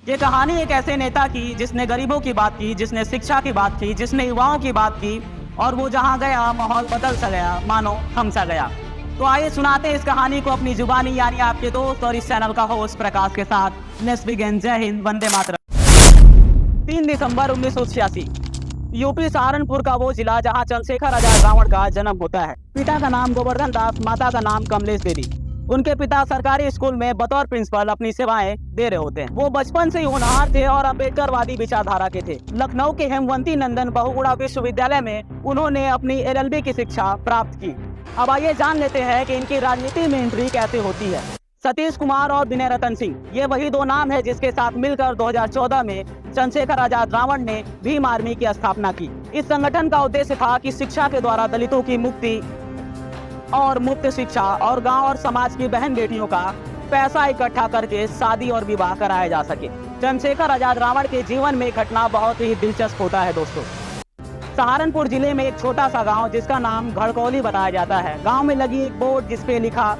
ये कहानी एक ऐसे नेता की जिसने गरीबों की बात की, जिसने शिक्षा की बात की, जिसने युवाओं की बात की और वो जहाँ गया माहौल बदल सा गया, मानो थम सा गया। तो आइए सुनाते हैं इस कहानी को अपनी जुबानी, यानी आपके दोस्त और इस चैनल का होस्ट प्रकाश के साथ। Let's begin. जय हिंद, वंदे मातरम। 3 दिसंबर 1986, यूपी सहारनपुर का वो जिला जहाँ चंद्रशेखर आजाद रावण का जन्म होता है। पिता का नाम गोवर्धन दास, माता का नाम कमलेश देवी। उनके पिता सरकारी स्कूल में बतौर प्रिंसिपल अपनी सेवाएं दे रहे होते हैं। वो बचपन से ही होनहार थे और अम्बेडकरवादी विचारधारा के थे। लखनऊ के हेमवंती नंदन बहुगुणा विश्वविद्यालय में उन्होंने अपनी LLB की शिक्षा प्राप्त की। अब आइए जान लेते हैं कि इनकी राजनीति में एंट्री कैसे होती है। सतीश कुमार और विनय रतन सिंह, ये वही दो नाम है जिसके साथ मिलकर 2014 में चंद्रशेखर आजाद रावण ने भीम आर्मी की स्थापना की। इस संगठन का उद्देश्य था कि शिक्षा के द्वारा दलितों की मुक्ति और मुफ्त शिक्षा और गांव और समाज की बहन बेटियों का पैसा इकट्ठा करके शादी और विवाह कराया जा सके। चंद्रशेखर आजाद रावण के जीवन में घटना बहुत ही दिलचस्प होता है दोस्तों। सहारनपुर जिले में एक छोटा सा गांव जिसका नाम घड़कौली बताया जाता है। गांव में लगी एक बोर्ड जिसपे लिखा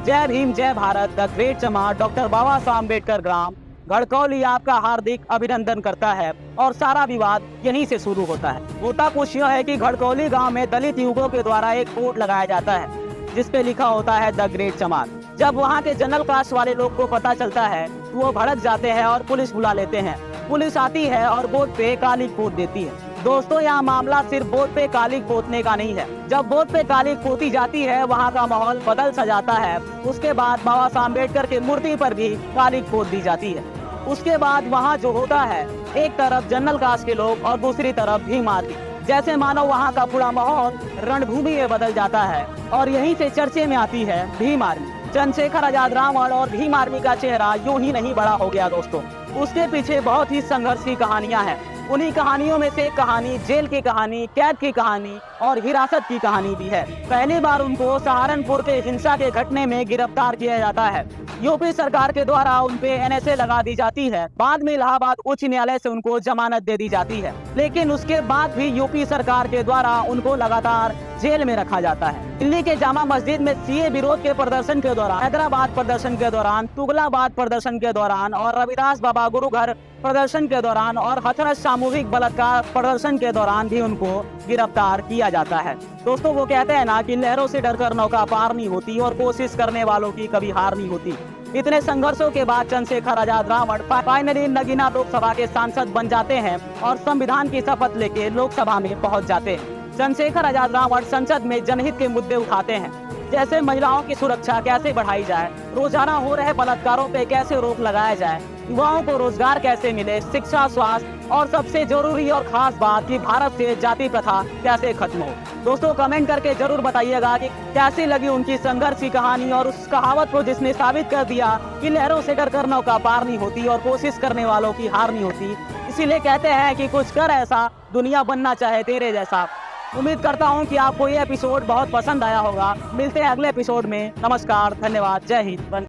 जय भीम जय भारत, द ग्रेट चमार डॉक्टर बाबा साहब अम्बेडकर ग्राम घड़कौली आपका हार्दिक अभिनंदन करता है, और सारा विवाद यहीं से शुरू होता है। होता कुछ यह है कि घड़कौली गांव में दलित युवकों के द्वारा एक बोर्ड लगाया जाता है जिसपे लिखा होता है द ग्रेट चमार। जब वहां के जनरल कास्ट वाले लोग को पता चलता है तो वो भड़क जाते हैं और पुलिस बुला लेते हैं। पुलिस आती है और बोर्ड पे काली पोत देती है। दोस्तों, यहाँ मामला सिर्फ बोर्ड पे काली पोतने का नहीं है। जब बोर्ड पे काली पोती जाती है वहाँ का माहौल बदल सा जाता है। उसके बाद बाबा साहब अम्बेडकर की मूर्ति पर भी काली पोत दी जाती है। उसके बाद वहाँ जो होता है, एक तरफ जनरल कास्ट के लोग और दूसरी तरफ भीम आर्मी, जैसे मानो वहाँ का पूरा माहौल रणभूमि में बदल जाता है। और यहीं से चर्चे में आती है भीम आर्मी। चंद्रशेखर आजाद रावण और भीम आर्मी का चेहरा यूं ही नहीं बड़ा हो गया दोस्तों। उसके पीछे बहुत ही संघर्ष की कहानियां हैं। उन्हीं कहानियों में से एक कहानी जेल की कहानी, कैद की कहानी और हिरासत की कहानी भी है। पहली बार उनको सहारनपुर के हिंसा के घटने में गिरफ्तार किया जाता है। यूपी सरकार के द्वारा उनपे NSA लगा दी जाती है। बाद में इलाहाबाद उच्च न्यायालय से उनको जमानत दे दी जाती है, लेकिन उसके बाद भी यूपी सरकार के द्वारा उनको लगातार जेल में रखा जाता है। दिल्ली के जामा मस्जिद में CA विरोध के प्रदर्शन के दौरान, हैदराबाद प्रदर्शन के दौरान, तुगलाबाद प्रदर्शन के दौरान और रविदास बाबा गुरु घर प्रदर्शन के दौरान और हथरस सामूहिक बलात्कार प्रदर्शन के दौरान भी उनको गिरफ्तार किया जाता है। दोस्तों, वो कहते हैं ना कि लहरों से डरकर नौका पार नहीं होती और कोशिश करने वालों की कभी हार नहीं होती। इतने संघर्षों के बाद चंद्रशेखर आजाद रावण फाइनली नगीना लोकसभा के सांसद बन जाते हैं और संविधान की शपथ लेके लोकसभा में पहुंच जाते हैं। चंद्रशेखर आजाद रावण संसद में जनहित के मुद्दे उठाते हैं, जैसे महिलाओं की सुरक्षा कैसे बढ़ाई जाए, रोजाना हो रहे बलात्कारों पे कैसे रोक लगाया जाए, युवाओं को रोजगार कैसे मिले, शिक्षा, स्वास्थ्य और सबसे जरूरी और खास बात कि भारत से जाति प्रथा कैसे खत्म हो। दोस्तों, कमेंट करके जरूर बताइएगा कि कैसी लगी उनकी संघर्ष की कहानी और उस कहावत को जिसने साबित कर दिया कि लहरों से डरकर नौका पार नहीं होती और कोशिश करने वालों की हार नहीं होती। इसीलिए कहते हैं कि कुछ कर ऐसा दुनिया बनना चाहे तेरे जैसा। उम्मीद करता हूं कि आपको ये एपिसोड बहुत पसंद आया होगा। मिलते हैं अगले एपिसोड में। नमस्कार, धन्यवाद, जय हिंद।